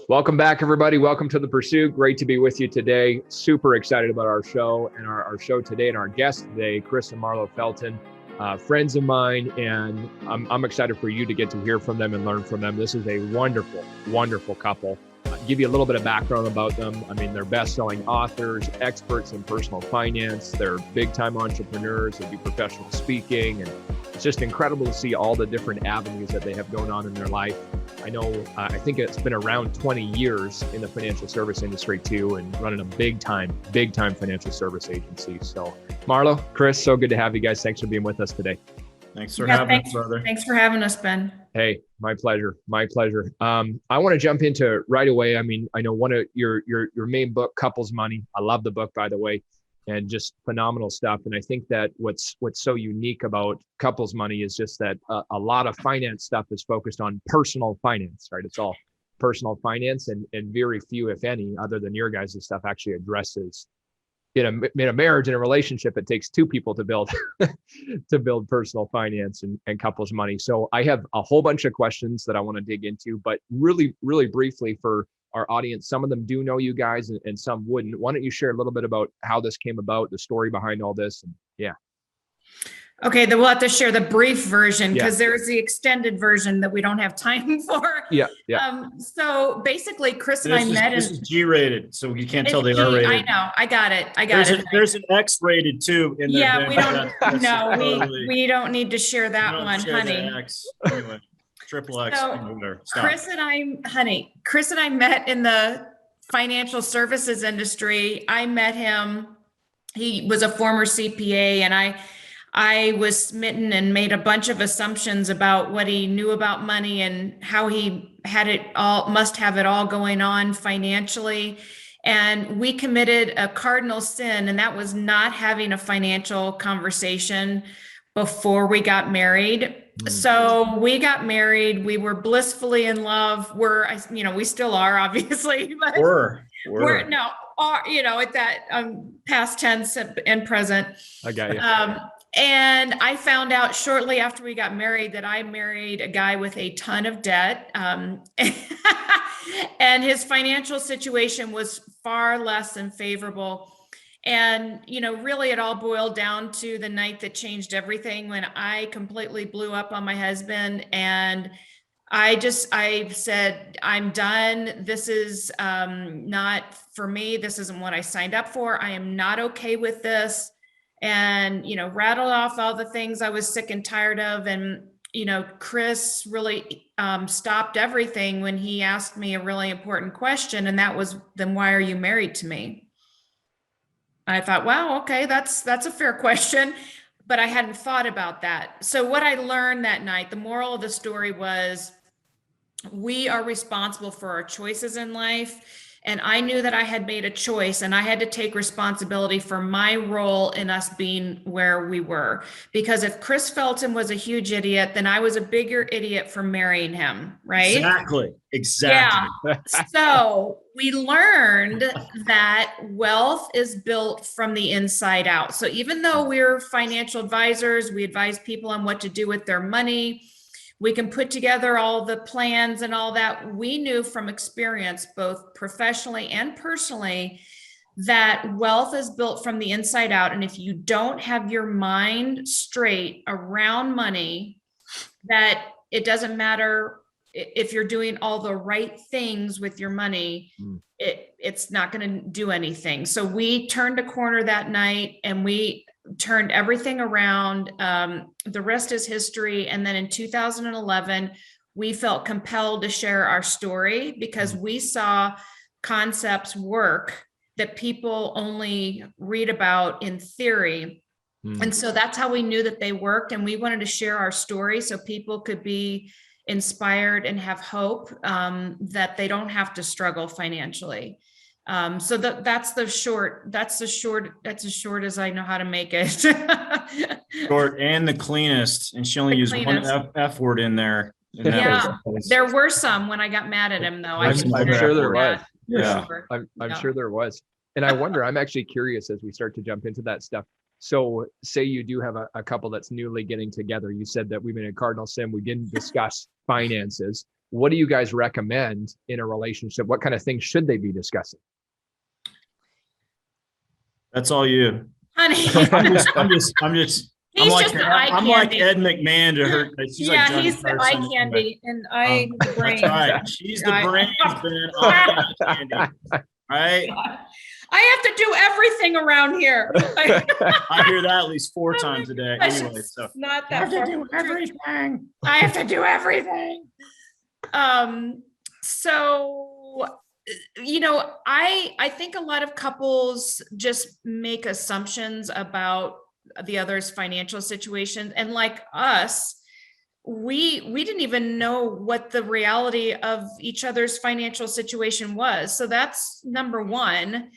Welcome back, everybody. Welcome to The Pursuit. Great to be with you today. Super excited about our show and our show today and our guest today, Chris and Marlow Felton, friends of mine, and I'm excited for you to get to hear from them and learn from them. This is a wonderful, wonderful couple. Give you a little bit of background about them. I mean, they're best-selling authors, experts in personal finance. They're big-time entrepreneurs. They do professional speaking, and it's just incredible to see all the different avenues that they have going on in their life. I know, I think it's been around 20 years in the financial service industry too, and running a big time financial service agency. So Marlow, Chris, so good to have you guys. Thanks for being with us today. Thanks for having us, brother. Thanks for having us, Ben. Hey, my pleasure. My pleasure. I want to jump into right away. I mean, I know one of your main book, Couples Money. I love the book, by the way, and just phenomenal stuff. And I think that what's so unique about Couples Money is just that a lot of finance stuff is focused on personal finance, right? It's all personal finance, and very few, if any, other than your guys' stuff actually addresses in a marriage and a relationship. It takes two people to build to build personal finance and couples money. So I have a whole bunch of questions that I want to dig into, but really, really briefly for our audience, some of them do know you guys and some wouldn't. Why don't you share a little bit about how this came about, the story behind all this? And yeah. Okay, then we'll have to share the brief version because there's the extended version that we don't have time for. Yeah. So basically, Chris and I met. This is G-rated, so you can't tell the R-rated. I know. I got it. There's an X-rated too in there. Yeah, we don't. No, we don't need to share that one, honey. Anyway, triple X. So, Chris and I met in the financial services industry. I met him. He was a former CPA, and I was smitten and made a bunch of assumptions about what he knew about money and how he must have it all going on financially. And we committed a cardinal sin, and that was not having a financial conversation before we got married. Mm-hmm. So we got married. We were blissfully in love. We still are, obviously. But we're at that past tense and present. I got you. And I found out shortly after we got married that I married a guy with a ton of debt. And his financial situation was far less than favorable. And, really it all boiled down to the night that changed everything when I completely blew up on my husband. And I said, I'm done. This is not for me. This isn't what I signed up for. I am not okay with this. And, rattled off all the things I was sick and tired of. And, Chris really stopped everything when he asked me a really important question. And that was, then why are you married to me? I thought, wow, okay, that's a fair question, but I hadn't thought about that. So what I learned that night, the moral of the story was, we are responsible for our choices in life. And I knew that I had made a choice and I had to take responsibility for my role in us being where we were. Because if Chris Felton was a huge idiot, then I was a bigger idiot for marrying him, right? Exactly. Yeah. So we learned that wealth is built from the inside out. So even though we're financial advisors, we advise people on what to do with their money. We can put together all the plans and all that. We knew from experience, both professionally and personally, that wealth is built from the inside out. And if you don't have your mind straight around money, that it doesn't matter if you're doing all the right things with your money, it's not going to do anything. So we turned a corner that night and we turned everything around. The rest is history. And then in 2011, we felt compelled to share our story because we saw concepts work that people only read about in theory. And so that's how we knew that they worked. And we wanted to share our story so people could be inspired and have hope that they don't have to struggle financially. So that's as short as I know how to make it. Short and the cleanest. And she only used one F word in there. Yeah, there were some when I got mad at him, though. I'm sure there was. Yeah, I'm sure there was. And I wonder, I'm actually curious as we start to jump into that stuff. So say you do have a couple that's newly getting together. You said that we made a cardinal sin. We didn't discuss finances. what do you guys recommend in a relationship? What kind of things should they be discussing? That's all you. Honey. I'm like candy. Ed McMahon to her. She's like Johnny he's the Carson. eye candy, and I the brains. That's right. She's the brains, man. I'm the eye candy. Right? I have to do everything around here. I hear that at least 4 times a day. Anyway, so not that I have to do everything. I have to do everything. So, you know, I think a lot of couples just make assumptions about the other's financial situation, and like us, we didn't even know what the reality of each other's financial situation was. So that's number one.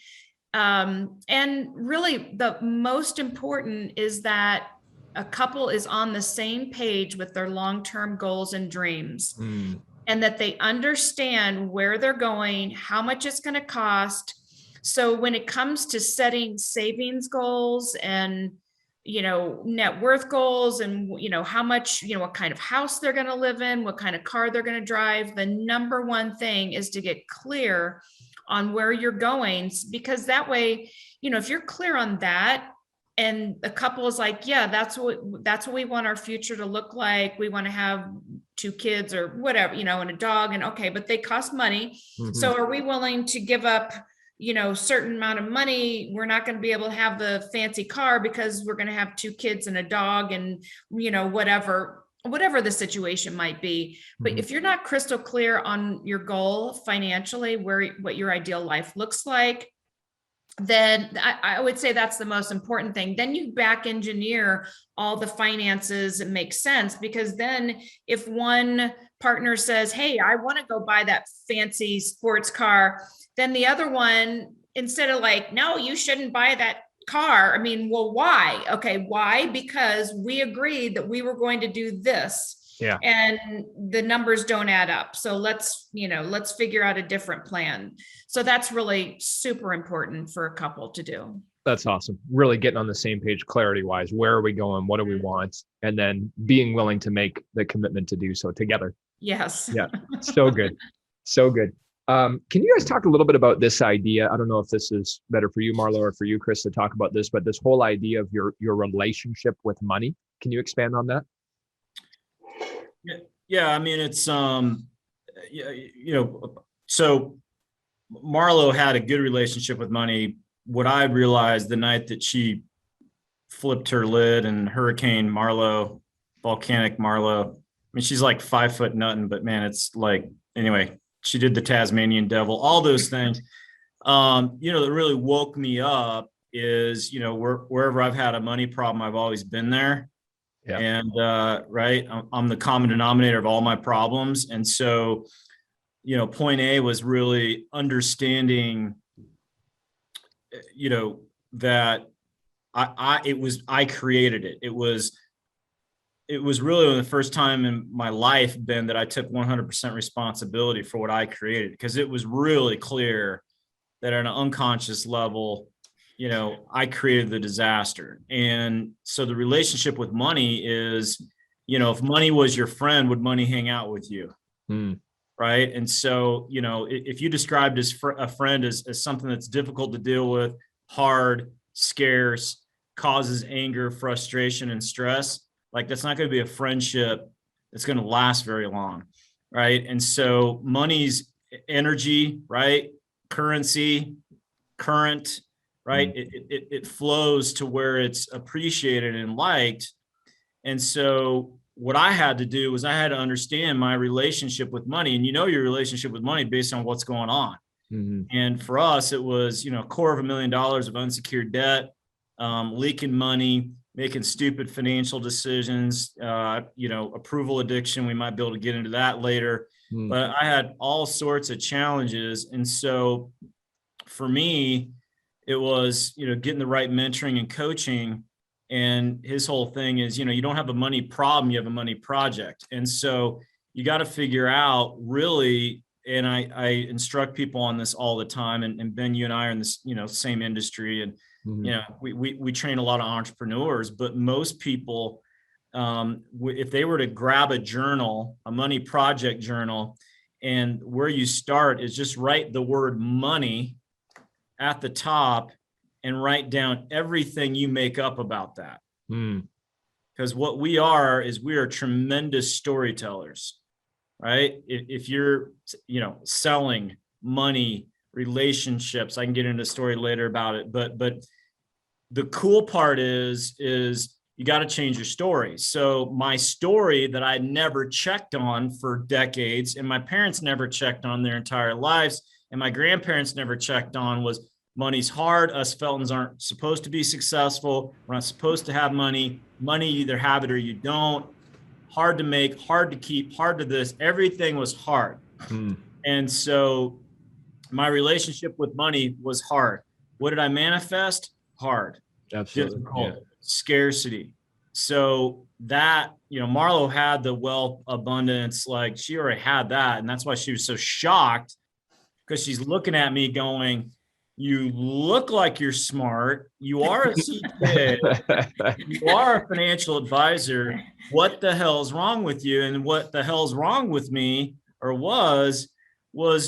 And really the most important is that a couple is on the same page with their long-term goals and dreams, and that they understand where they're going, how much it's going to cost. So when it comes to setting savings goals and, you know, net worth goals, and, you know, how much, you know, what kind of house they're going to live in, what kind of car they're going to drive, the number one thing is to get clear on where you're going, because that way, you know, if you're clear on that, and the couple is like, yeah, that's what we want our future to look like. We want to have 2 kids or whatever, you know, and a dog, and okay, but they cost money. So are we willing to give up, you know, certain amount of money? We're not going to be able to have the fancy car because we're going to have 2 kids and a dog, and, you know, whatever the situation might be. But if you're not crystal clear on your goal financially, what your ideal life looks like, then I would say that's the most important thing. Then you back engineer all the finances and make sense, because then if one partner says, hey, I want to go buy that fancy sports car, then the other one, instead of like, no, you shouldn't buy that car. I mean, well, why? Okay, why? Because we agreed that we were going to do this. Yeah. And the numbers don't add up. So let's figure out a different plan. So that's really super important for a couple to do. That's awesome. Really getting on the same page, clarity wise. Where are we going? What do we want? And then being willing to make the commitment to do so together. Yes. Yeah. So good. So good. Can you guys talk a little bit about this idea? I don't know if this is better for you, Marlow, or for you, Chris, to talk about this, but this whole idea of your relationship with money. Can you expand on that? Yeah, I mean, it's you know, so Marlow had a good relationship with money. What I realized the night that she flipped her lid and Hurricane Marlow, volcanic Marlow. I mean, she's like 5 foot nothing, but man, it's like, anyway, she did the Tasmanian devil, all those things. You know, that really woke me up is, you know, wherever I've had a money problem, I've always been there. Yeah. And right, I'm the common denominator of all my problems. And so, you know, point A was really understanding, you know, that I created it. It was really the first time in my life, Ben, that I took 100% responsibility for what I created, because it was really clear that at an unconscious level, you know, I created the disaster. And so the relationship with money is, you know, if money was your friend, would money hang out with you? Right. And so, you know, if you described a friend as something that's difficult to deal with, hard, scarce, causes anger, frustration, and stress, like that's not going to be a friendship that's going to last very long. Right. And so money's energy, right? Currency, current, right? It flows to where it's appreciated and liked. And so what I had to do was I had to understand my relationship with money, and you know your relationship with money based on what's going on. And for us, it was, you know, $250,000 of unsecured debt, leaking money, making stupid financial decisions, you know, approval addiction. We might be able to get into that later, but I had all sorts of challenges. And so for me, it was, you know, getting the right mentoring and coaching. And his whole thing is, you know, you don't have a money problem, you have a money project. And so you got to figure out really, and I instruct people on this all the time. And Ben, you and I are in this, you know, same industry. And, you know, we train a lot of entrepreneurs, but most people if they were to grab a journal, a money project journal, and where you start is just write the word money at the top and write down everything you make up about that. Because what we are is we are tremendous storytellers, right? If you're, selling money, relationships, I can get into a story later about it, but the cool part is you got to change your story. So my story that I never checked on for decades, and my parents never checked on their entire lives, and my grandparents never checked on, was money's hard. Us Feltons aren't supposed to be successful. We're not supposed to have money. Money, you either have it or you don't. Hard to make, hard to keep, hard to this. Everything was hard. And so my relationship with money was hard. What did I manifest? Hard. Absolutely. Difficult. Yeah. Scarcity. So that, Marlow had the wealth abundance, like she already had that. And that's why she was so shocked, because she's looking at me going, you look like you're smart. You are a CPA. You are a financial advisor. What the hell's wrong with you? And what the hell's wrong with me, or was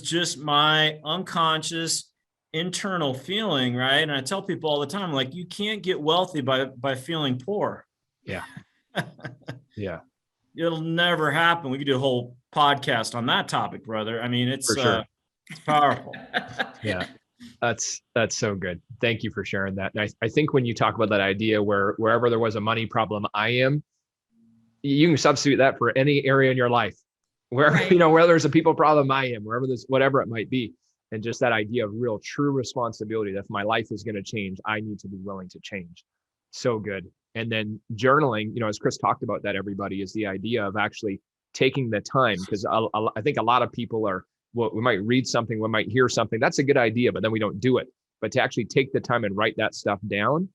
just my unconscious internal feeling, right? And I tell people all the time, like, you can't get wealthy by feeling poor. Yeah. Yeah. It'll never happen. We could do a whole podcast on that topic, brother. I mean, it's it's powerful. Yeah. That's so good. Thank you for sharing that. And I think when you talk about that idea where wherever there was a money problem, you can substitute that for any area in your life. Where, right. Where there's a people problem, I am, wherever there's whatever it might be. And just that idea of real, true responsibility that if my life is going to change, I need to be willing to change. So good. And then journaling, as Chris talked about that, everybody, is the idea of actually taking the time, because I think a lot of people we might read something, we might hear something. That's a good idea, but then we don't do it. But to actually take the time and write that stuff down.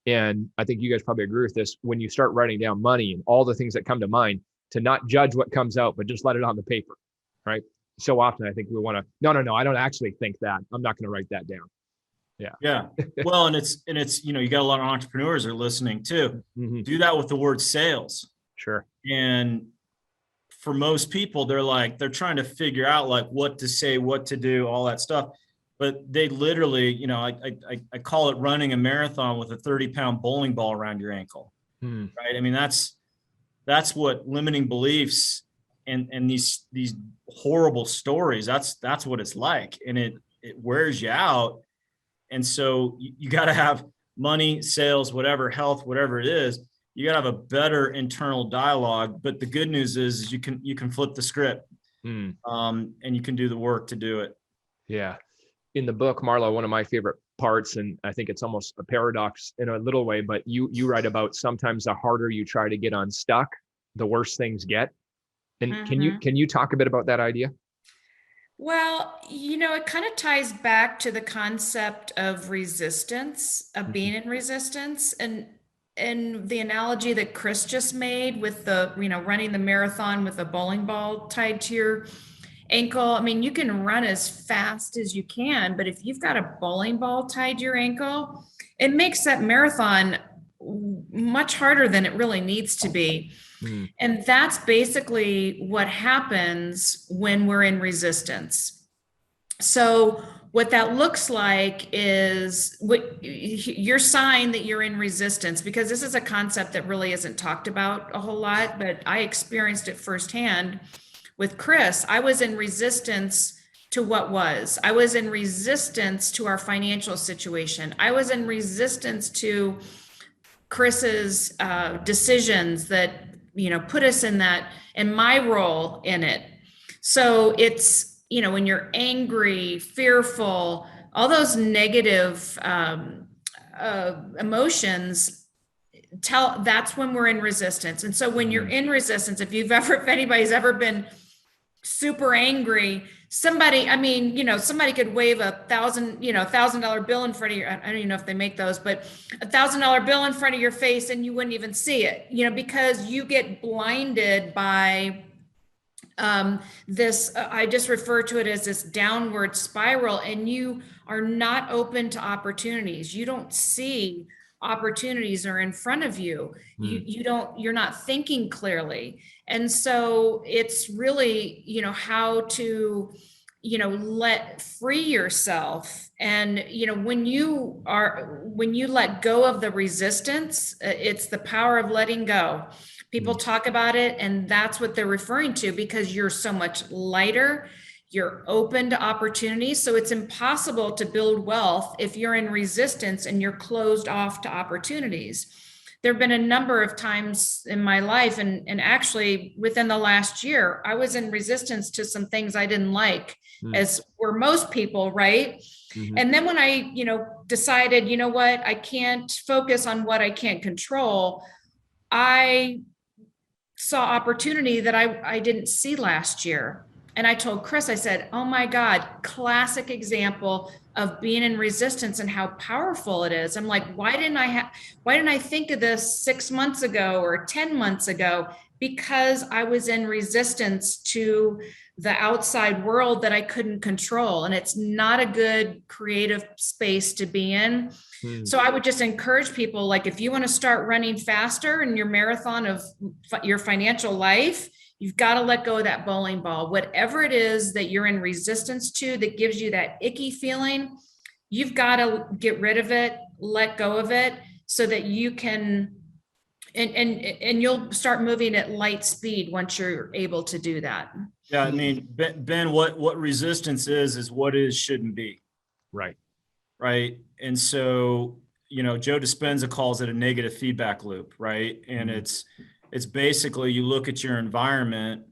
And I think you guys probably agree with this. When you start writing down money and all the things that come to mind, to not judge what comes out, but just let it on the paper, right? So often I think we want to, no, I don't actually think that. I'm not going to write that down. Yeah. Yeah. Well, and it's, you got a lot of entrepreneurs that are listening too. Mm-hmm. Do that with the word sales. Sure. And for most people, they're trying to figure out like what to say, what to do, all that stuff. But they literally, I call it running a marathon with a 30-pound bowling ball around your ankle. Right. I mean, that's what limiting beliefs and these horrible stories, that's what it's like. And it wears you out. And so you got to have money, sales, whatever, health, whatever it is, you got to have a better internal dialogue. But the good news is you can flip the script and you can do the work to do it. Yeah. In the book, Marlow, one of my favorite parts, and I think it's almost a paradox in a little way, but you write about sometimes the harder you try to get unstuck, the worse things get. And can you talk a bit about that idea? Well, it kind of ties back to the concept of resistance, of being in resistance, and the analogy that Chris just made with the, running the marathon with a bowling ball tied to your ankle. I mean, you can run as fast as you can, but if you've got a bowling ball tied to your ankle, it makes that marathon much harder than it really needs to be. And that's basically what happens when we're in resistance. So what that looks like is your sign that you're in resistance, because this is a concept that really isn't talked about a whole lot, but I experienced it firsthand with Chris. I was in resistance to what was. I was in resistance to our financial situation. I was in resistance to Chris's decisions that put us in that, and my role in it. So it's, when you're angry, fearful, all those negative emotions, that's when we're in resistance. And so when you're in resistance, if anybody's ever been super angry, somebody could wave $1,000 bill in front of your, I don't even know if they make those, but $1,000 bill in front of your face and you wouldn't even see it, because you get blinded by this, I just refer to it as this downward spiral, and you are not open to opportunities. You don't see opportunities are in front of you. Mm. You're not thinking clearly. And so it's really, how to, let free yourself. And, when you let go of the resistance, it's the power of letting go. People talk about it, and that's what they're referring to, because you're so much lighter. You're open to opportunities. So it's impossible to build wealth if you're in resistance and you're closed off to opportunities. There have been a number of times in my life, and actually within the last year, I was in resistance to some things I didn't like, as were most people, right? Mm-hmm. And then when I, decided, what, I can't focus on what I can't control, I saw opportunity that I didn't see last year. And I told Chris, I said, oh my God, classic example of being in resistance and how powerful it is. I'm like, why didn't I think of this 6 months ago or 10 months ago? Because I was in resistance to the outside world that I couldn't control. And it's not a good creative space to be in. So I would just encourage people, like, if you want to start running faster in your marathon of your financial life, you've got to let go of that bowling ball. Whatever it is that you're in resistance to that gives you that icky feeling, you've got to get rid of it, let go of it, so that you can, and you'll start moving at light speed once you're able to do that. Yeah, I mean, Ben, what resistance is what is shouldn't be. Right. Right. And so, Joe Dispenza calls it a negative feedback loop, right? And it's basically, you look at your environment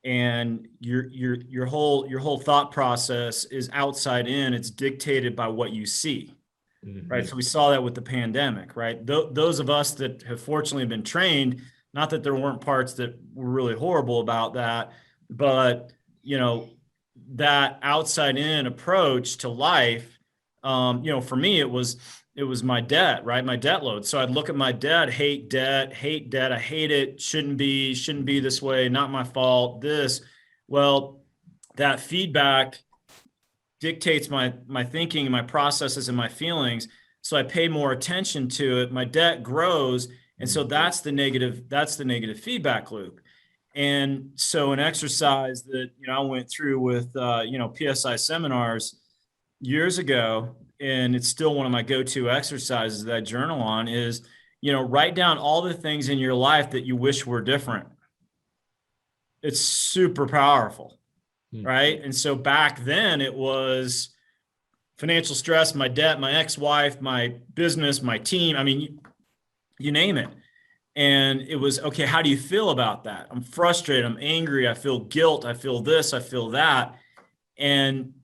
and your whole thought process is outside in. It's dictated by what you see. Right. So we saw that with the pandemic, right? Those of us that have fortunately been trained, not that there weren't parts that were really horrible about that, but, that outside in approach to life, for me, it was my debt, right? My debt load. So I'd look at my debt, hate debt. I hate it. Shouldn't be this way. Not my fault. This, well, that feedback dictates my thinking and my processes and my feelings. So I pay more attention to it. My debt grows. And so that's the negative feedback loop. And so an exercise that, I went through with, PSI seminars years ago, and it's still one of my go-to exercises that I journal on, is, write down all the things in your life that you wish were different. It's super powerful. Right. And so back then it was financial stress, my debt, my ex-wife, my business, my team. I mean, you name it. And it was, okay, how do you feel about that? I'm frustrated. I'm angry. I feel guilt. I feel this. I feel that. And,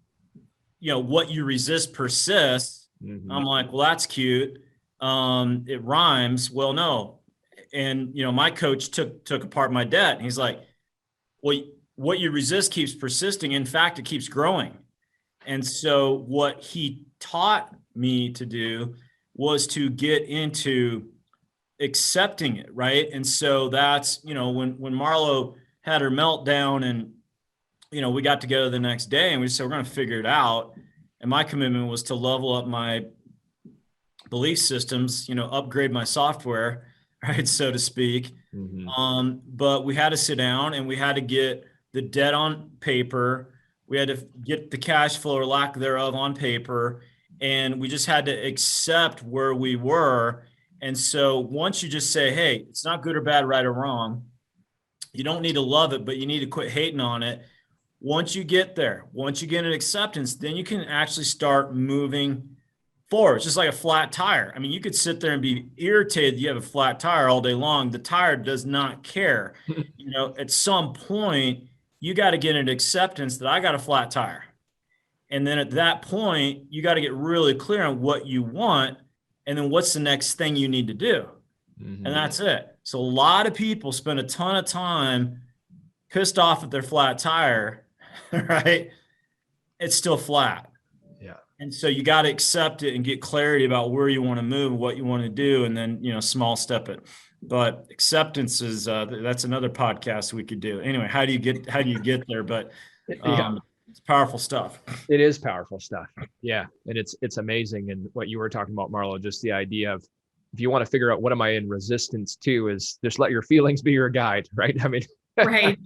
what you resist persists. I'm like, well, that's cute. It rhymes. Well, no. And, my coach took apart my debt. And he's like, well, what you resist keeps persisting. In fact, it keeps growing. And so what he taught me to do was to get into accepting it, right? And so that's, when Marlo had her meltdown and, we got together the next day and we said, we're going to figure it out. And my commitment was to level up my belief systems, upgrade my software, right, so to speak. But we had to sit down and we had to get the debt on paper. We had to get the cash flow or lack thereof on paper. And we just had to accept where we were. And so once you just say, hey, it's not good or bad, right or wrong, you don't need to love it, but you need to quit hating on it. Once you get there, once you get an acceptance, then you can actually start moving forward. It's just like a flat tire. I mean, you could sit there and be irritated you have a flat tire all day long. The tire does not care. At some point, you got to get an acceptance that I got a flat tire. And then at that point, you got to get really clear on what you want. And then what's the next thing you need to do? And that's it. So a lot of people spend a ton of time pissed off at their flat tire, right? It's still flat. Yeah. And so you got to accept it and get clarity about where you want to move, what you want to do, and then, small step it. But acceptance is, that's another podcast we could do. Anyway, how do you get there? But it's powerful stuff. It is powerful stuff. Yeah. And it's amazing. And what you were talking about, Marlo, just the idea of if you want to figure out what am I in resistance to, is just let your feelings be your guide, right? I mean, Right.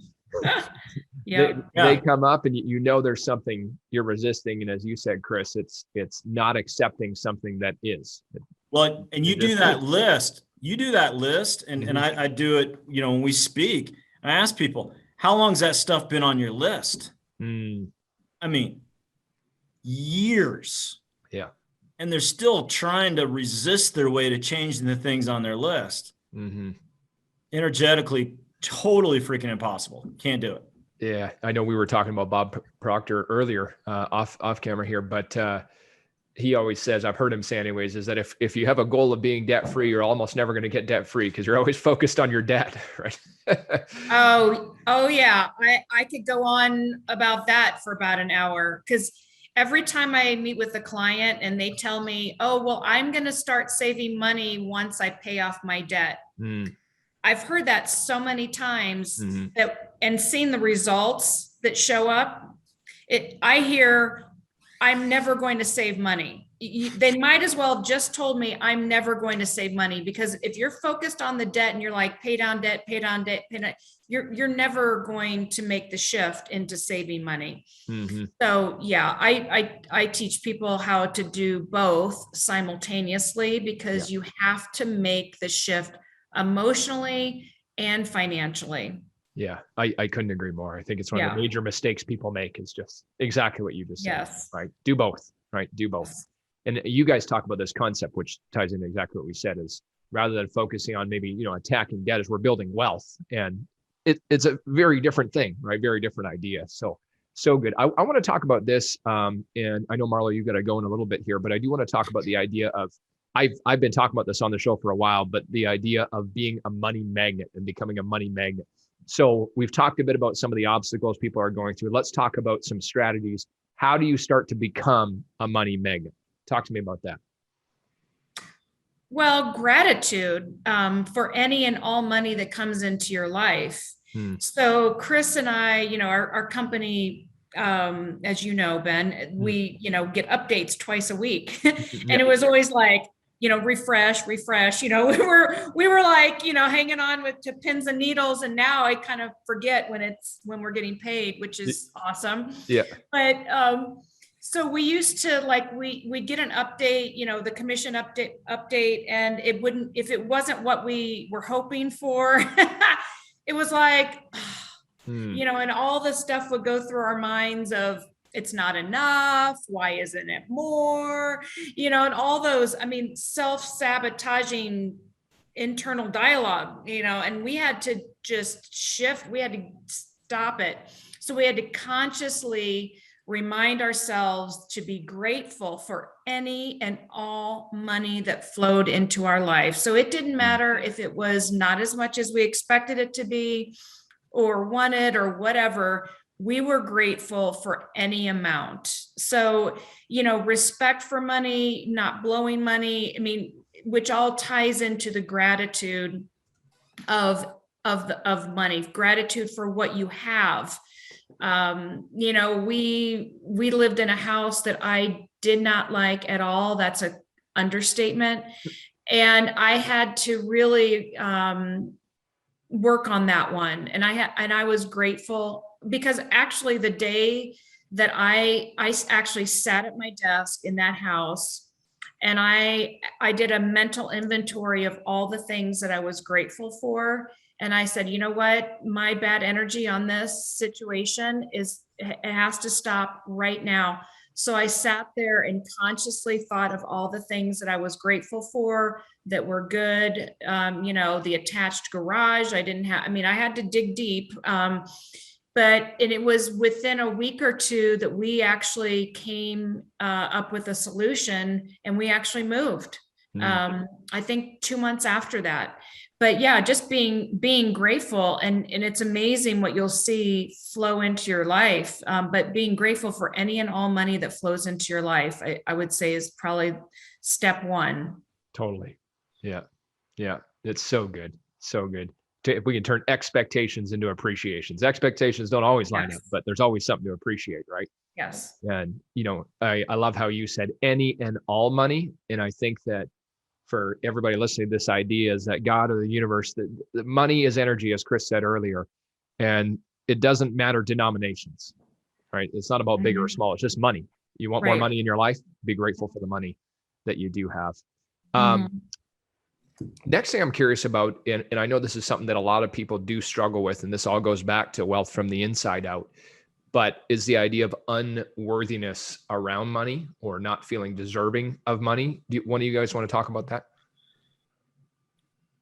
Yeah. they come up and you know there's something you're resisting, and as you said, Chris, it's not accepting something that is. Well, and you do that list. You do that list, and I do it. When we speak, I ask people, how long's that stuff been on your list? I mean, years. Yeah. And they're still trying to resist their way to changing the things on their list. Energetically, totally freaking impossible. Can't do it. Yeah, I know we were talking about Bob Proctor earlier, off camera here, but he always says, I've heard him say anyways, is that if you have a goal of being debt free, you're almost never going to get debt free because you're always focused on your debt, right? Oh yeah. I could go on about that for about an hour, because every time I meet with a client and they tell me, oh, well, I'm going to start saving money once I pay off my debt. I've heard that so many times and seen the results that show up. I hear, I'm never going to save money. They might as well have just told me I'm never going to save money, because if you're focused on the debt and you're like, pay down debt, you're never going to make the shift into saving money. So yeah, I teach people how to do both simultaneously, because you have to make the shift emotionally and financially. Yeah, I couldn't agree more. I think it's one of the major mistakes people make, is just exactly what you just said, right? Do both, right? Do both. And you guys talk about this concept, which ties into exactly what we said, is rather than focusing on maybe, attacking debt, is we're building wealth. And it's a very different thing, right? Very different idea. So good. I want to talk about this. And I know, Marlow, you got to go in a little bit here, but I do want to talk about the idea of, I've been talking about this on the show for a while, but the idea of being a money magnet and becoming a money magnet. So we've talked a bit about some of the obstacles people are going through. Let's talk about some strategies. How do you start to become a money magnet? Talk to me about that. Well, gratitude for any and all money that comes into your life. So Chris and I, our company, as you know, Ben, we, get updates twice a week. And it was always like, refresh, we were like, hanging on to pins and needles. And now I kind of forget when we're getting paid, which is awesome. Yeah. But, so we used to we'd get an update, the commission update, and if it wasn't what we were hoping for, it was like, and all this stuff would go through our minds of, it's not enough. Why isn't it more? And all those, self-sabotaging internal dialogue, and we had to just shift. We had to stop it. So we had to consciously remind ourselves to be grateful for any and all money that flowed into our life. So it didn't matter if it was not as much as we expected it to be or wanted or whatever. We were grateful for any amount. So, respect for money, not blowing money, which all ties into the gratitude of money, gratitude for what you have. We lived in a house that I did not like at all. That's an understatement. And I had to really work on that one. And I was grateful, because actually the day that I actually sat at my desk in that house, and I did a mental inventory of all the things that I was grateful for. And I said, you know what, my bad energy on this situation it has to stop right now. So I sat there and consciously thought of all the things that I was grateful for that were good. The attached garage, I had to dig deep. But it was within a week or two that we actually came up with a solution, and we actually moved. I think 2 months after that. But yeah, just being grateful, and it's amazing what you'll see flow into your life. But being grateful for any and all money that flows into your life, I would say, is probably step one. Totally. Yeah. It's so good. So good. If we can turn expectations into appreciations. Expectations don't always line up, but there's always something to appreciate, right? Yes. And, I love how you said any and all money. And I think that for everybody listening to this idea is that God or the universe, that money is energy, as Chris said earlier, and it doesn't matter denominations, right? It's not about big or small. It's just money. You want more money in your life? Be grateful for the money that you do have. Next thing I'm curious about, and I know this is something that a lot of people do struggle with, and this all goes back to wealth from the inside out, but is the idea of unworthiness around money or not feeling deserving of money. One of you guys want to talk about that?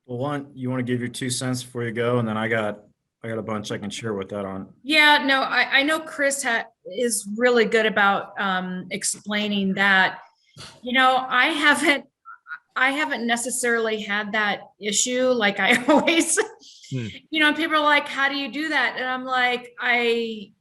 Well, you want to give your 2 cents before you go, and then I got a bunch I can share with that on. Yeah, no, I know Chris is really good about explaining that. I haven't necessarily had that issue. Like I always, people are like, how do you do that? And I'm like, I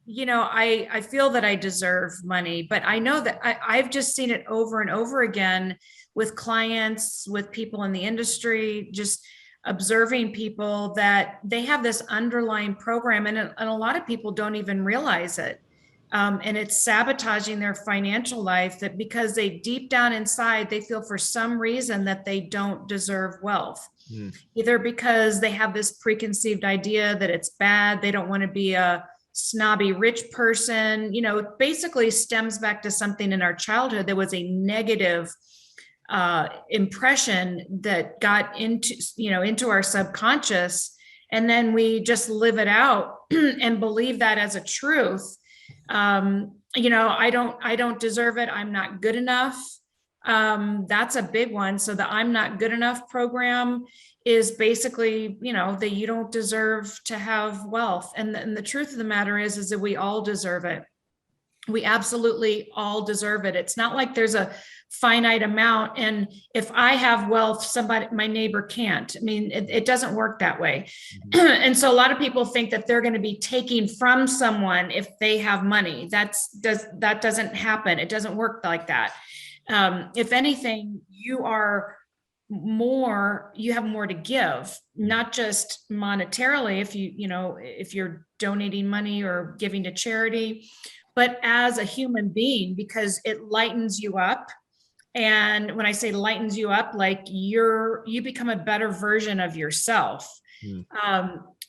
feel that I deserve money, but I know that I've just seen it over and over again with clients, with people in the industry, just observing people that they have this underlying program, and a lot of people don't even realize it. And it's sabotaging their financial life, that because they deep down inside, they feel for some reason that they don't deserve wealth, either because they have this preconceived idea that it's bad. They don't want to be a snobby rich person. It basically stems back to something in our childhood that was a negative impression that got into our subconscious. And then we just live it out and believe that as a truth. I don't deserve it. I'm not good enough. That's a big one. So the I'm not good enough program is basically, that you don't deserve to have wealth. And the truth of the matter is that we all deserve it. We absolutely all deserve it. It's not like there's a finite amount, and if I have wealth, my neighbor can't. I mean, it doesn't work that way. And so a lot of people think that they're going to be taking from someone if they have money. That doesn't happen. It doesn't work like that. If anything, you have more to give, not just monetarily, if you're donating money or giving to charity, but as a human being, because it lightens you up. And when I say lightens you up, like you become a better version of yourself.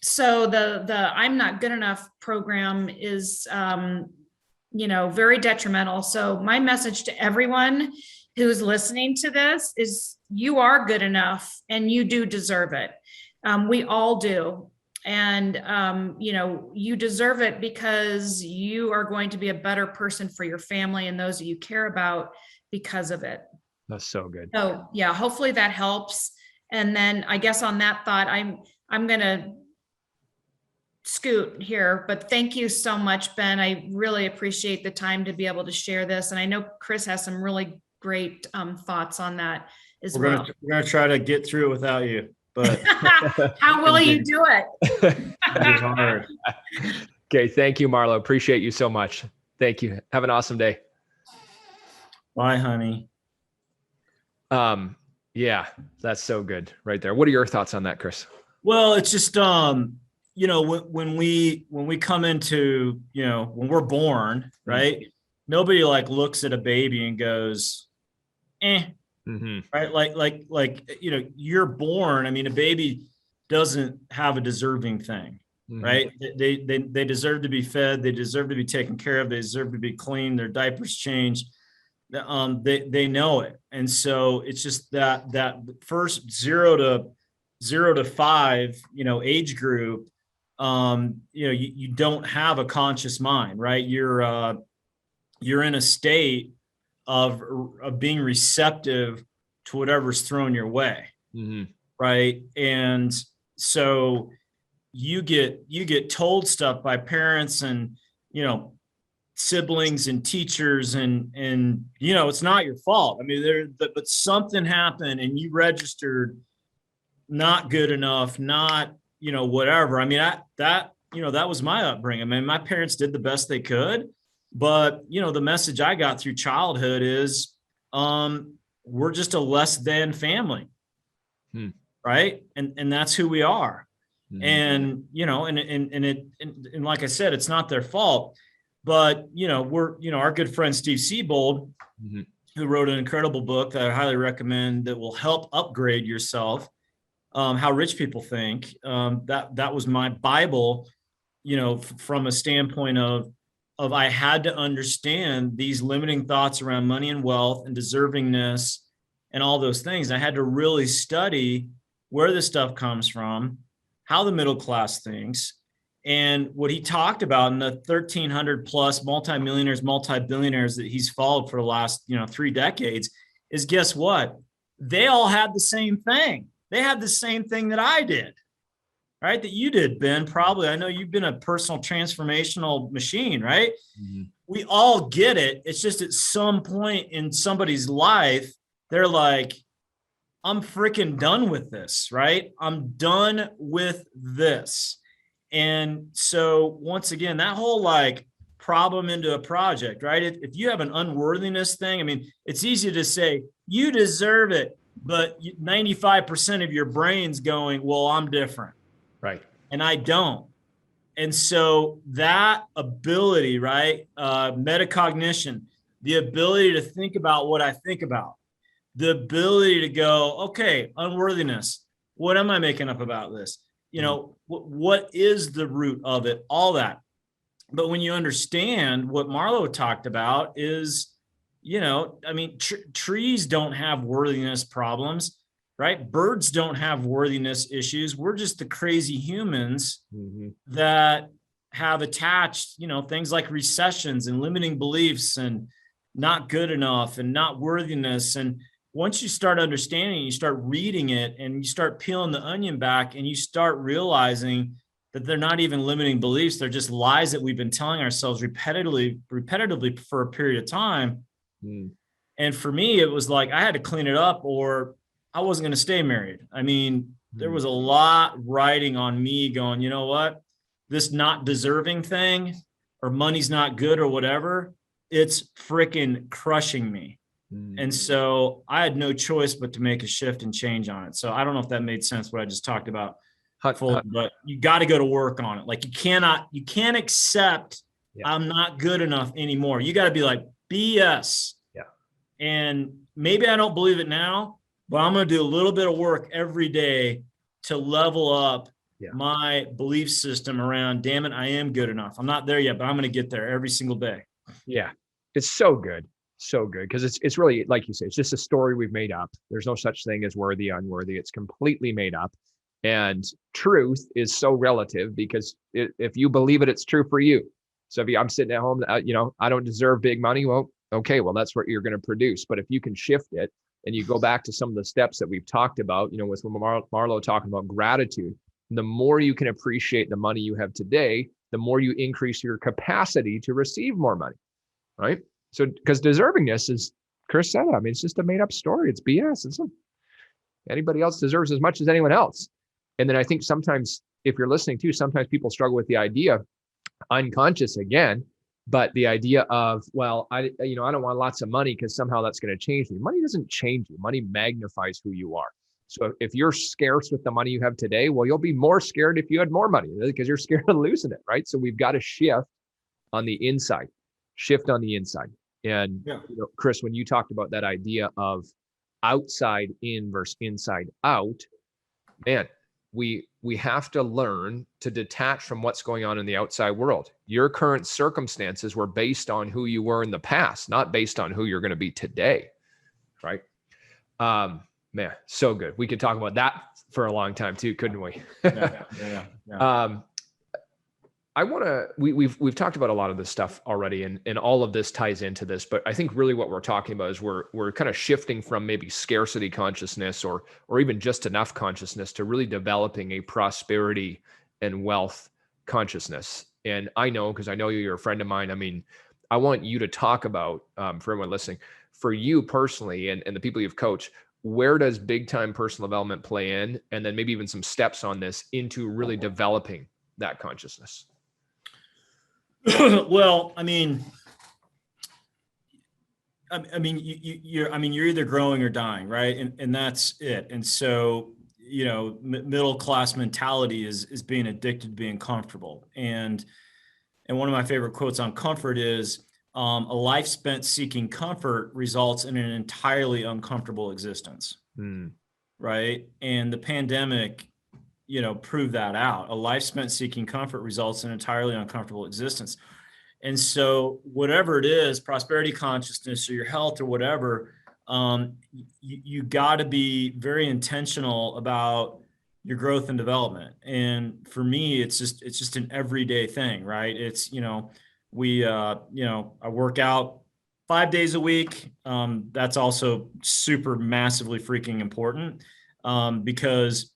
So the I'm not good enough program is, very detrimental. So my message to everyone who's listening to this is you are good enough and you do deserve it. We all do. And, you deserve it because you are going to be a better person for your family and those that you care about because of it. That's so good. So yeah, hopefully that helps. And then I guess on that thought, I'm going to scoot here, but thank you so much, Ben. I really appreciate the time to be able to share this. And I know Chris has some really great thoughts on that as well. We're going to try to get through it without you, but how will you do it? It's hard. Okay. Thank you, Marlo. Appreciate you so much. Thank you. Have an awesome day. Bye, honey. Yeah, that's so good right there. What are your thoughts on that, Chris? Well, it's just, when we come into, when we're born, right? Nobody looks at a baby and goes, right? You're born. I mean, a baby doesn't have a deserving thing, right? They deserve to be fed. They deserve to be taken care of. They deserve to be clean. Their diapers changed. They know it. And so it's just that first 0 to 5, age group, you don't have a conscious mind, right? You're in a state of being receptive to whatever's thrown your way. Right. And so you get told stuff by parents and, siblings and teachers and it's not your fault. I mean, but something happened and you registered not good enough, not, whatever. I mean, that was my upbringing. I mean, my parents did the best they could, but the message I got through childhood is, we're just a less than family. Right. And that's who we are. And, and like I said, it's not their fault. But, we're, our good friend, Steve Siebold, who wrote an incredible book that I highly recommend that will help upgrade yourself. How Rich People Think. That was my Bible, from a standpoint of I had to understand these limiting thoughts around money and wealth and deservingness and all those things. I had to really study where this stuff comes from, how the middle class thinks, and what he talked about in the 1,300 plus multimillionaires, multi-billionaires that he's followed for the last 3 decades is, guess what? They all had the same thing. They had the same thing that I did, right? That you did, Ben, probably. I know you've been a personal transformational machine, right? Mm-hmm. We all get it. It's just at some point in somebody's life, they're like, I'm freaking done with this, right? I'm done with this. And so once again, that whole problem into a project, right? If you have an unworthiness thing, I mean, it's easy to say, you deserve it. But 95% of your brain's going, well, I'm different. Right. And I don't. And so that ability, right? Metacognition, the ability to think about what I think about, the ability to go, okay, unworthiness. What am I making up about this? What is the root of it? All that. But when you understand what Marlow talked about is, trees don't have worthiness problems, right? Birds don't have worthiness issues. We're just the crazy humans that have attached, things like recessions and limiting beliefs and not good enough and not worthiness. And once you start understanding, you start reading it and you start peeling the onion back and you start realizing that they're not even limiting beliefs. They're just lies that we've been telling ourselves repetitively for a period of time. And for me, it was like I had to clean it up or I wasn't going to stay married. I mean, there was a lot riding on me going, you know what, this not deserving thing or money's not good or whatever, it's freaking crushing me. And so I had no choice but to make a shift and change on it. So I don't know if that made sense, what I just talked about, but you got to go to work on it. Like you can't accept I'm not good enough anymore. You got to be like, BS. Yeah. And maybe I don't believe it now, but I'm going to do a little bit of work every day to level up my belief system around, damn it, I am good enough. I'm not there yet, but I'm going to get there every single day. Yeah. It's so good. So good. Because it's really, like you say, it's just a story we've made up. There's no such thing as worthy, unworthy. It's completely made up. And truth is so relative because if you believe it, it's true for you. So if I'm sitting at home, I don't deserve big money. Well, okay, well, that's what you're going to produce. But if you can shift it and you go back to some of the steps that we've talked about, with Marlow talking about gratitude, the more you can appreciate the money you have today, the more you increase your capacity to receive more money, right? So, because deservingness is, Chris said, it's just a made up story. It's BS. Anybody else deserves as much as anyone else. And then I think sometimes if you're listening too, sometimes people struggle with the idea, unconscious again, but the idea of, well, I don't want lots of money because somehow that's going to change me. Money doesn't change you. Money magnifies who you are. So if you're scarce with the money you have today, well, you'll be more scared if you had more money because you're scared of losing it, right? So we've got to shift on the inside. And Chris, when you talked about that idea of outside in versus inside out, man, we have to learn to detach from what's going on in the outside world. Your current circumstances were based on who you were in the past, not based on who you're going to be today, right? Man, so good. We could talk about that for a long time too, couldn't we? Yeah. We've talked about a lot of this stuff already, and all of this ties into this, but I think really what we're talking about is we're kind of shifting from maybe scarcity consciousness or even just enough conscissness to really developing a prosperity and wealth consciousness. And I know, because I know you're a friend of mine, I mean, I want you to talk about, for everyone listening, for you personally and the people you've coached, where does big time personal development play in? And then maybe even some steps on this into really developing that consciousness. Well, you're either growing or dying, right? And that's it. And so, middle class mentality is being addicted to being comfortable. And one of my favorite quotes on comfort is, a life spent seeking comfort results in an entirely uncomfortable existence. Right. And the pandemic, proved that out. A life spent seeking comfort results in an entirely uncomfortable existence. And so whatever it is, prosperity consciousness or your health or whatever, you got to be very intentional about your growth and development. And for me, it's just an everyday thing, right? It's, I work out 5 days a week. That's also super massively freaking important, because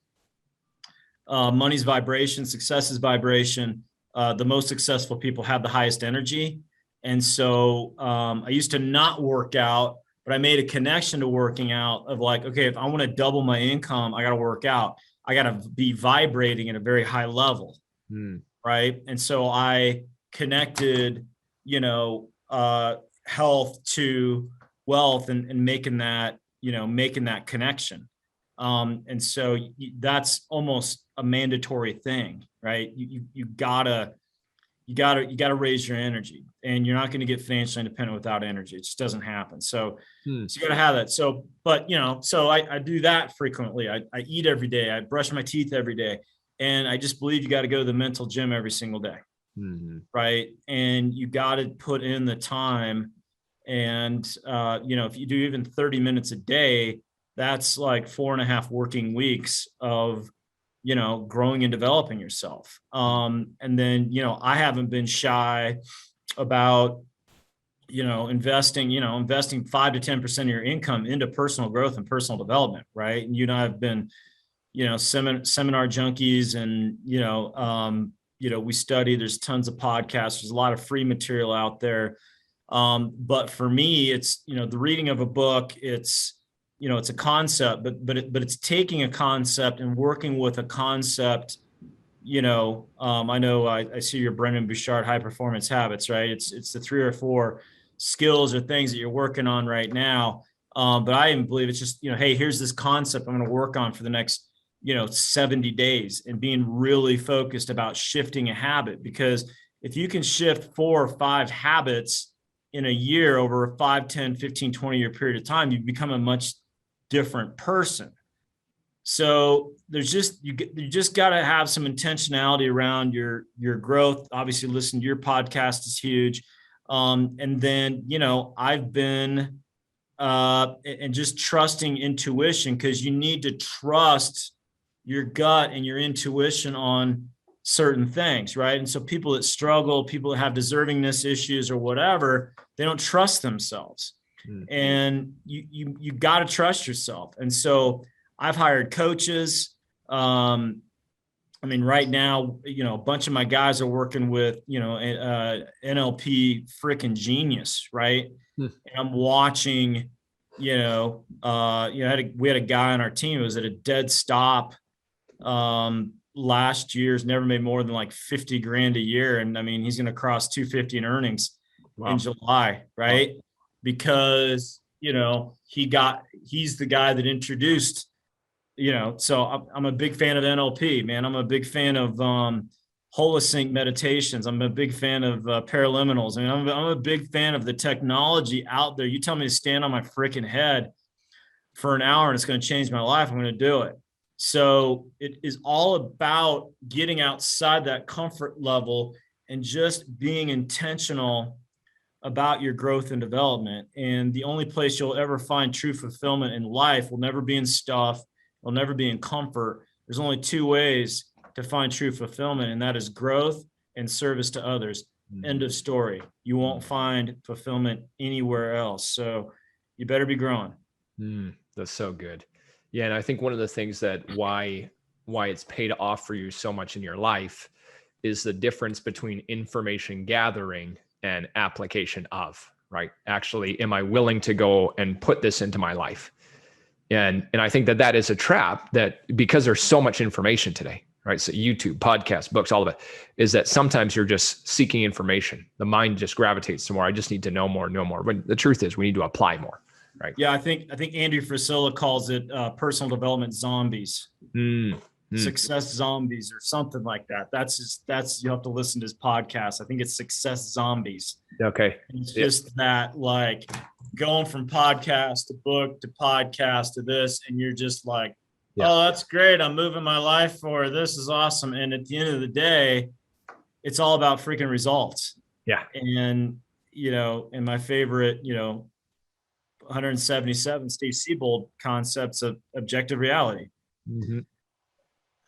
money's vibration, success is vibration. The most successful people have the highest energy. And so I used to not work out, but I made a connection to working out of like, okay, if I want to double my income, I got to work out. I got to be vibrating at a very high level. Right. And so I connected, health to wealth and making that connection. And so that's almost a mandatory thing, right? You gotta raise your energy, and you're not going to get financially independent without energy. It just doesn't happen. So you got to have that. So, but so I do that frequently. I eat every day. I brush my teeth every day. And I just believe you got to go to the mental gym every single day. Right. And you got to put in the time. And, if you do even 30 minutes a day, that's like 4.5 working weeks of, growing and developing yourself. And then, I haven't been shy about, investing 5 to 10% of your income into personal growth and personal development. Right. And you and I have been, seminar junkies, and, we study, there's tons of podcasts, there's a lot of free material out there. But for me, it's, the reading of a book, it's a concept, but it's taking a concept and working with a concept. I know I see your Brendon Bouchard high performance habits, right? It's the 3 or 4 skills or things that you're working on right now. But I even believe it's just, hey, here's this concept I'm going to work on for the next, 70 days, and being really focused about shifting a habit. Because if you can shift 4 or 5 habits in a year over a 5, 10, 15, 20 year period of time, you become a much different person. So there's you just got to have some intentionality around your growth. Obviously, listen to your podcast is huge. And then, I've been, and just trusting intuition, because you need to trust your gut and your intuition on certain things, right? And so people that struggle, people that have deservingness issues or whatever, they don't trust themselves. And you got to trust yourself. And so I've hired coaches. Right now, a bunch of my guys are working with, NLP freaking genius, right? And I'm watching, we had a guy on our team who was at a dead stop last year's, never made more than like 50 grand a year. And he's going to cross 250 in earnings in July, right? Wow. Because, he's the guy that introduced, so I'm a big fan of NLP, man. I'm a big fan of holosync meditations. I'm a big fan of paraliminals. I'm a big fan of the technology out there. You tell me to stand on my freaking head for an hour and it's going to change my life, I'm going to do it. So it is all about getting outside that comfort level and just being intentional about your growth and development. And the only place you'll ever find true fulfillment in life will never be in stuff. It'll never be in comfort. There's only 2 ways to find true fulfillment, and that is growth and service to others. End of story. You won't find fulfillment anywhere else. So you better be growing. That's so good. Yeah. And I think one of the things that why it's paid off for you so much in your life is the difference between information gathering and application of, right? Actually, am I willing to go and put this into my life? And I think that is a trap, that because there's so much information today, right? So YouTube, podcasts, books, all of it, is that sometimes you're just seeking information. The mind just gravitates to more. I just need to know more. But the truth is we need to apply more, right? Yeah, I think Andrew Frisella calls it personal development zombies. Success Zombies or something like that. That's you have to listen to his podcast. I think it's Success Zombies. Okay. And it's just that, like, going from podcast to book to podcast to this, and you're just like, oh, that's great. I'm moving my life forward. This is awesome. And at the end of the day, it's all about freaking results. Yeah. And, in my favorite, 177 Steve Siebold concepts of objective reality. Mm-hmm.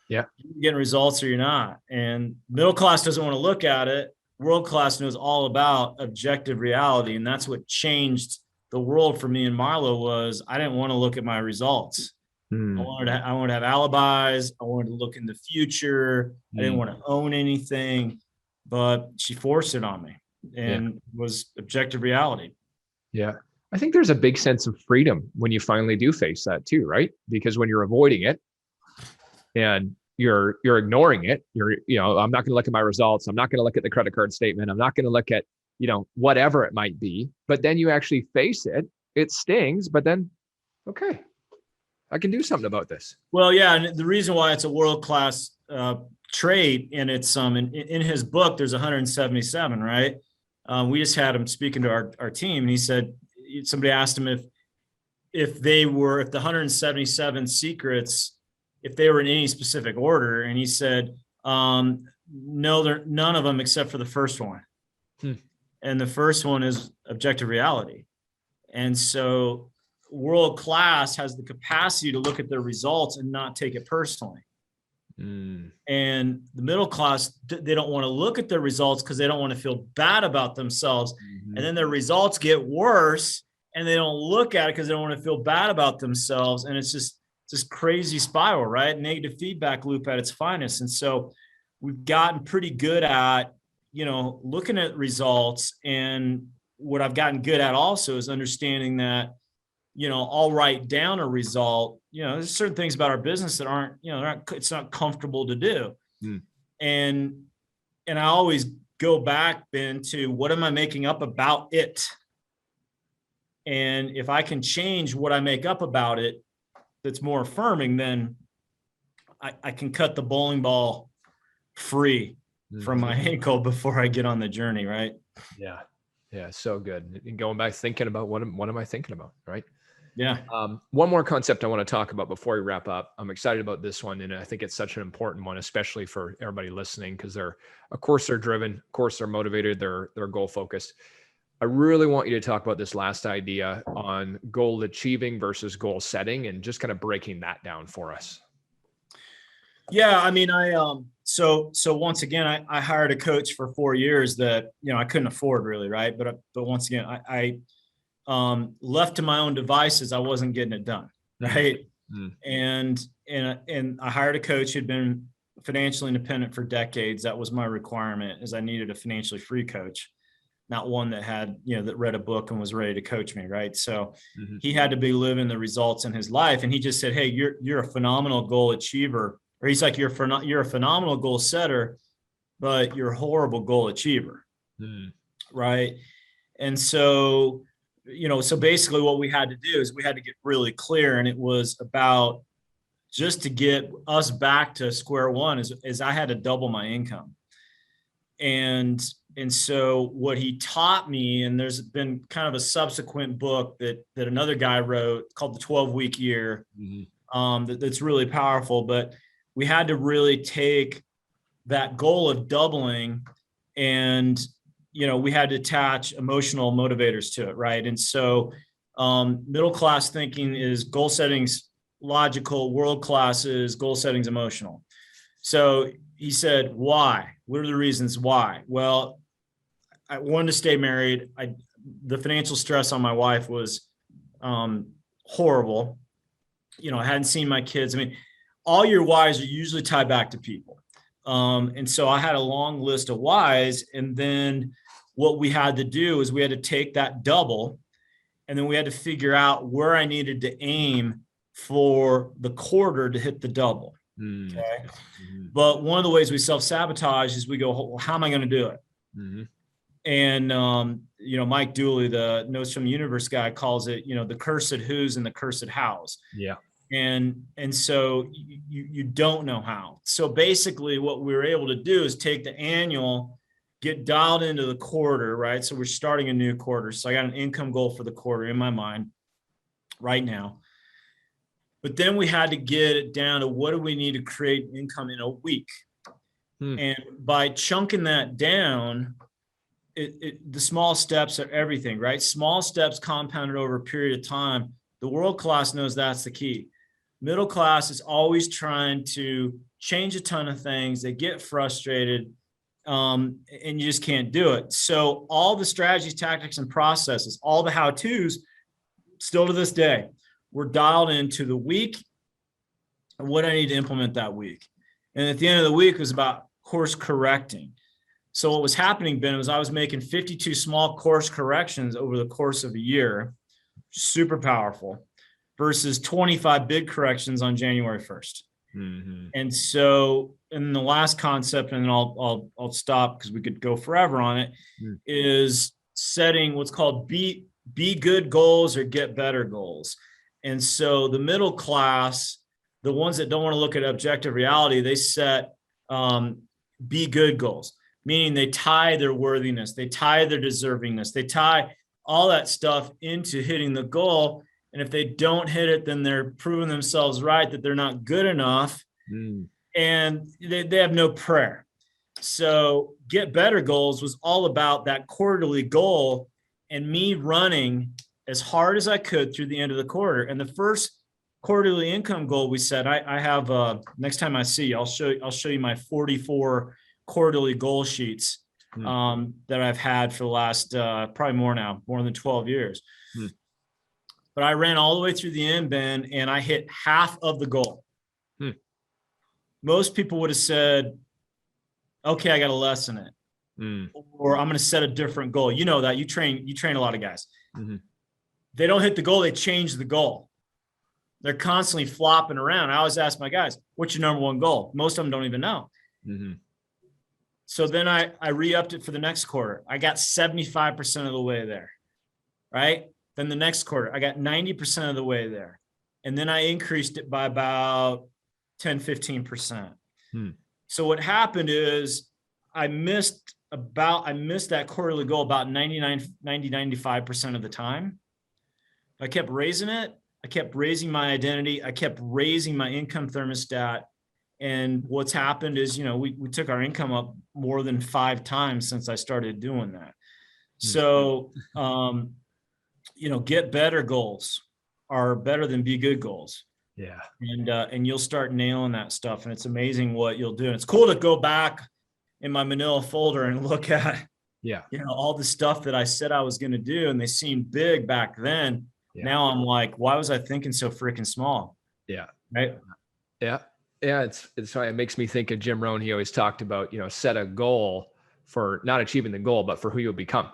Yeah. You're getting results or you're not. And middle class doesn't want to look at it. World class knows all about objective reality. And that's what changed the world for me and Marlow was I didn't want to look at my results. I wanted to have alibis. I wanted to look in the future. I didn't want to own anything, but she forced it on me and it was objective reality. Yeah. I think there's a big sense of freedom when you finally do face that too, right? Because when you're avoiding it and you're ignoring it, I'm not going to look at my results. I'm not going to look at the credit card statement. I'm not going to look at, whatever it might be, but then you actually face it. It stings, but then, okay, I can do something about this. Well, yeah. And the reason why it's a world-class trait, and it's in his book, there's 177, right? We just had him speaking to our team, and he said, somebody asked him if the 177 secrets, if they were in any specific order. And he said, no, they're none of them except for the first one. And the first one is objective reality. And so world class has the capacity to look at their results and not take it personally. And the middle class, they don't want to look at their results because they don't want to feel bad about themselves. And then their results get worse and they don't look at it because they don't want to feel bad about themselves. And it's just this crazy spiral, right? Negative feedback loop at its finest. And so we've gotten pretty good at, looking at results. And what I've gotten good at also is understanding that, I'll write down a result. There's certain things about our business that aren't, it's not comfortable to do. And I always go back, Ben, to what am I making up about it? And if I can change what I make up about it, that's more affirming, then I can cut the bowling ball free from my ankle before I get on the journey. Right. Yeah. Yeah. So good. And going back, thinking about what am I thinking about? Right. Yeah. One more concept I want to talk about before we wrap up. I'm excited about this one. And I think it's such an important one, especially for everybody listening, because they're driven, of course they're motivated, they're goal focused. I really want you to talk about this last idea on goal achieving versus goal setting and just kind of breaking that down for us. Yeah. I mean, so once again, I hired a coach for 4 years that, I couldn't afford really. Right. But once again, I left to my own devices, I wasn't getting it done. Right. And I hired a coach who'd been financially independent for decades. That was my requirement, is I needed a financially free coach, not one that had, that read a book and was ready to coach me. Right. So he had to be living the results in his life. And he just said, hey, you're a phenomenal goal achiever. Or he's like, you're a phenomenal goal setter, but you're a horrible goal achiever. Right. And so, so basically what we had to do is we had to get really clear. And it was about just to get us back to square one is I had to double my income. And so what he taught me, and there's been kind of a subsequent book that another guy wrote called The 12-Week Year, that's really powerful, but we had to really take that goal of doubling and, we had to attach emotional motivators to it. Right. And so middle-class thinking is goal settings logical, world-class is goal settings emotional. So he said, why? What are the reasons why? Well, I wanted to stay married. The financial stress on my wife was horrible. I hadn't seen my kids. I mean, all your whys are usually tied back to people. And so I had a long list of whys. And then what we had to do is we had to take that double, and then we had to figure out where I needed to aim for the quarter to hit the double. Okay. But one of the ways we self-sabotage is we go, well, how am I going to do it? And, Mike Dooley, the Notes from the Universe guy, calls it, the cursed who's and the cursed hows. Yeah. And so you don't know how. So basically what we were able to do is take the annual, get dialed into the quarter, right? So we're starting a new quarter. So I got an income goal for the quarter in my mind right now. But then we had to get it down to what do we need to create income in a week? And by chunking that down, the small steps are everything, right? Small steps compounded over a period of time. The world class knows that's the key. Middle class is always trying to change a ton of things. They get frustrated, and you just can't do it. So all the strategies, tactics, and processes, all the how-tos, still to this day, we're dialed into the week and what I need to implement that week. And at the end of the week, it was about course correcting. So what was happening, Ben, was I was making 52 small course corrections over the course of a year, super powerful, versus 25 big corrections on January 1st. And so, in the last concept, and then I'll stop because we could go forever on it, is setting what's called be good goals or get better goals. And so the middle class, the ones that don't want to look at objective reality, they set be good goals, meaning they tie their worthiness, they tie their deservingness, they tie all that stuff into hitting the goal. And if they don't hit it, then they're proving themselves right that they're not good enough. And they have no prayer. So get better goals was all about that quarterly goal and me running as hard as I could through the end of the quarter. And the first quarterly income goal we set, I have next time I see you, I'll show you my 44 quarterly goal sheets that I've had for the last probably more than 12 years. But I ran all the way through the end, Ben, and I hit half of the goal. Most people would have said, okay, I got to lessen it. Or I'm going to set a different goal. You know that. You train a lot of guys. They don't hit the goal, they change the goal. They're constantly flopping around. I always ask my guys, what's your number one goal? Most of them don't even know. So then I re-upped it for the next quarter. I got 75% of the way there, right? Then the next quarter, I got 90% of the way there. And then I increased it by about 10, 15%. So what happened is I missed that quarterly goal about 95% of the time. I kept raising it. I kept raising my identity. I kept raising my income thermostat. And what's happened is, we took our income up more than 5 times since I started doing that. So, get better goals are better than be good goals. Yeah. And you'll start nailing that stuff. And it's amazing what you'll do. And it's cool to go back in my manila folder and look at, all the stuff that I said I was going to do. And they seemed big back then. Now I'm like, why was I thinking so freaking small? Right. It's funny. It makes me think of Jim Rohn. He always talked about, set a goal for not achieving the goal, but for who you'll become.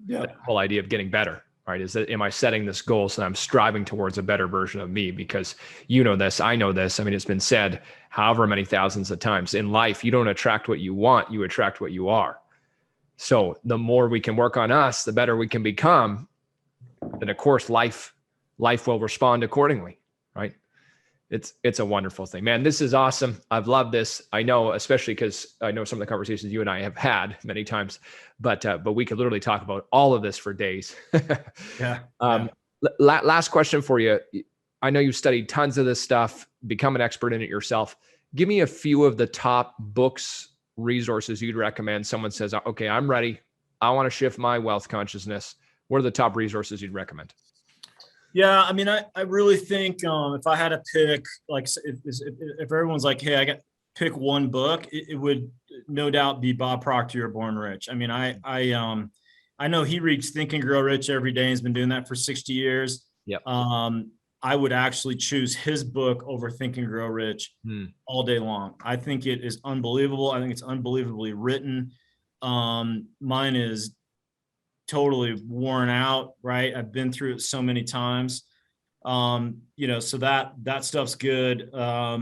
The whole idea of getting better, right? Is that, am I setting this goal so that I'm striving towards a better version of me? Because you know this, I know this. I mean, it's been said however many thousands of times in life, you don't attract what you want, you attract what you are. So the more we can work on us, the better we can become. Then of course, life will respond accordingly, right? It's a wonderful thing, man. This is awesome. I've loved this. I know, especially because I know some of the conversations you and I have had many times, but we could literally talk about all of this for days. Last question for you. I know you've studied tons of this stuff, become an expert in it yourself. Give me a few of the top books, resources you'd recommend. Someone says, okay, I'm ready. I want to shift my wealth consciousness. What are the top resources you'd recommend? Yeah, I mean, I really think if I had to pick, like, if everyone's like, hey, I got to pick one book, it would no doubt be Bob Proctor, You're Born Rich. I mean, I know he reads Think and Grow Rich every day. He's been doing that for 60 years. I would actually choose his book over Think and Grow Rich all day long. I think it is unbelievable. I think it's unbelievably written. Mine is totally worn out, right? I've been through it so many times. So that stuff's good. I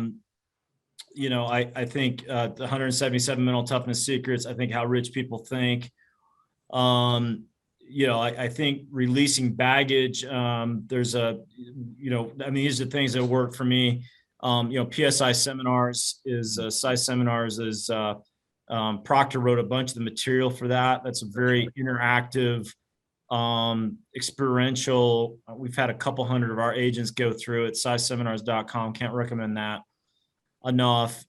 think the 177 Mental Toughness Secrets, I think How Rich People Think. I think releasing baggage, there's these are things that work for me. PSI seminars is size seminars is Proctor wrote a bunch of the material for that. That's a very interactive, experiential. We've had a couple hundred of our agents go through it. Sizeseminars.com. Can't recommend that enough.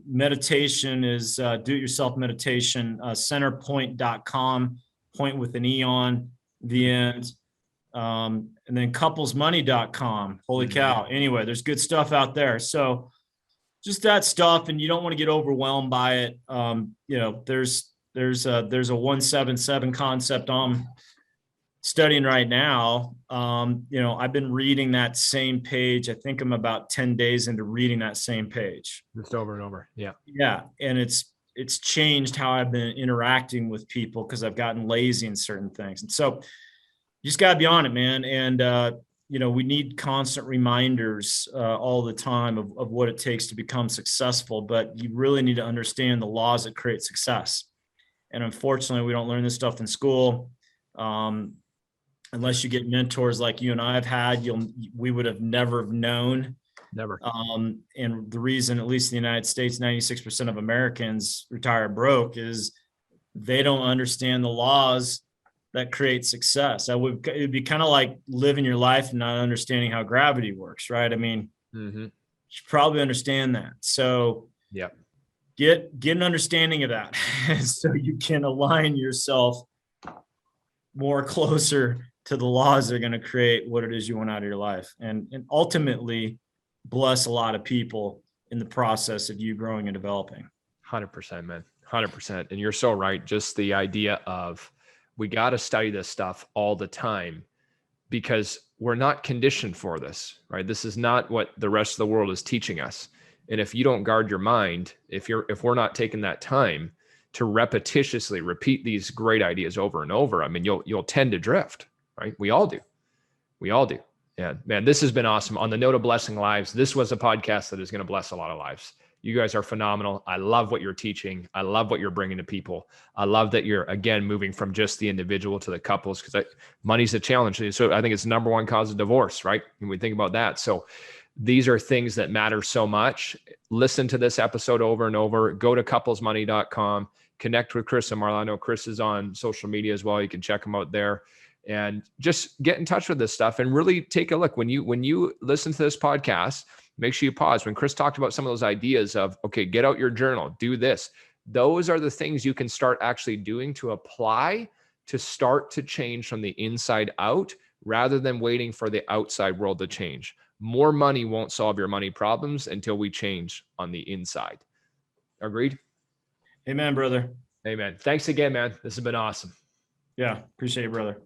Meditation is do-it-yourself meditation. Centerpoint.com. Point with an E on the end. And then couplesmoney.com. Holy cow. Anyway, there's good stuff out there. So just that stuff, and you don't want to get overwhelmed by it. There's a 177 concept I'm studying right now. I've been reading that same page. I think I'm about 10 days into reading that same page. Just over and over. Yeah. Yeah. And it's changed how I've been interacting with people because I've gotten lazy in certain things. And so you just got to be on it, man. And, we need constant reminders all the time of what it takes to become successful, but you really need to understand the laws that create success. And unfortunately, we don't learn this stuff in school. Unless you get mentors like you and I have had, we would have never known. Never. And the reason, at least in the United States, 96% of Americans retire broke is they don't understand the laws that create success. It'd be kind of like living your life and not understanding how gravity works, right? I mean, you should probably understand that. So yeah, get an understanding of that so you can align yourself more closer to the laws that are going to create what it is you want out of your life, and ultimately bless a lot of people in the process of you growing and developing. 100%, man. 100%. And you're so right. Just the idea of, we got to study this stuff all the time because we're not conditioned for this, right? This is not what the rest of the world is teaching us. And if you don't guard your mind, if we're not taking that time to repetitiously repeat these great ideas over and over, I mean, you'll tend to drift, right? We all do. Yeah, man, this has been awesome. On the note of blessing lives, this was a podcast that is going to bless a lot of lives. You guys are phenomenal. I love what you're teaching. I love what you're bringing to people. I love that you're, again, moving from just the individual to the couples, because money's a challenge. So I think it's the number one cause of divorce, right? When we think about that. So these are things that matter so much. Listen to this episode over and over. Go to couplesmoney.com. Connect with Chris and Marlow. I know Chris is on social media as well. You can check him out there. And just get in touch with this stuff and really take a look. When you listen to this podcast, make sure you pause. When Chris talked about some of those ideas of, okay, get out your journal, do this. Those are the things you can start actually doing to apply to start to change from the inside out, rather than waiting for the outside world to change. More money won't solve your money problems until we change on the inside. Agreed? Amen, brother. Amen. Thanks again, man. This has been awesome. Yeah. Appreciate it, brother.